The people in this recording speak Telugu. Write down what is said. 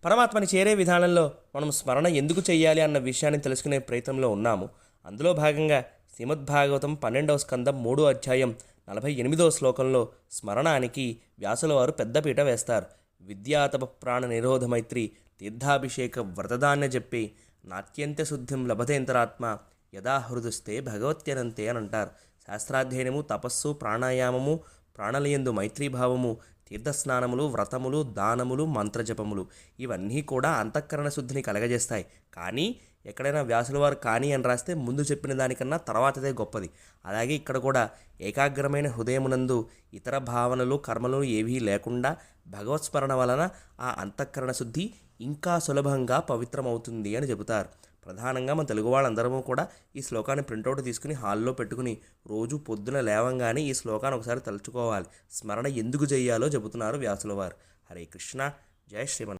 పరమాత్మని చేరే విధానంలో మనం స్మరణ ఎందుకు చేయాలి అన్న విషయాన్ని తెలుసుకునే ప్రయత్నంలో ఉన్నాము. అందులో భాగంగా శ్రీమద్భాగవతం 12వ స్కందం 3వ అధ్యాయం 48వ శ్లోకంలో స్మరణానికి వ్యాసుల వారు పెద్దపీట వేస్తారు. విద్యాతప ప్రాణ నిరోధ మైత్రి తీర్థాభిషేక వ్రతదాన్య చెప్పి నాత్యంత శుద్ధిం లభతేంతరాత్మ యదా హృదస్తే భగవత్యనంతే అని అంటారు. శాస్త్రాధ్యయనము, తపస్సు, ప్రాణాయామము, ప్రాణలయందు మైత్రీభావము, తీర్థస్నానములు, వ్రతములు, దానములు, మంత్రజపములు ఇవన్నీ కూడా అంతఃకరణ శుద్ధిని కలగజేస్తాయి. కానీ ఎక్కడైనా వ్యాసుల వారు కానీ అని రాస్తే ముందు చెప్పిన దానికన్నా తర్వాతదే గొప్పది. అలాగే ఇక్కడ కూడా ఏకాగ్రమైన హృదయమునందు ఇతర భావనలు, కర్మలు ఏవీ లేకుండా భగవత్స్మరణ వలన ఆ అంతఃకరణ శుద్ధి ఇంకా సులభంగా పవిత్రమవుతుంది అని చెబుతారు. ప్రధానంగా మన తెలుగు వాళ్ళందరము కూడా ఈ శ్లోకాన్ని ప్రింటౌట్ తీసుకుని హాల్లో పెట్టుకుని రోజు పొద్దున లేవంగానే ఈ శ్లోకాన్ని ఒకసారి తలుచుకోవాలి. స్మరణ ఎందుకు చేయాలో చెబుతున్నారు వ్యాసుల వారు. హరే కృష్ణ. జై శ్రీమన్.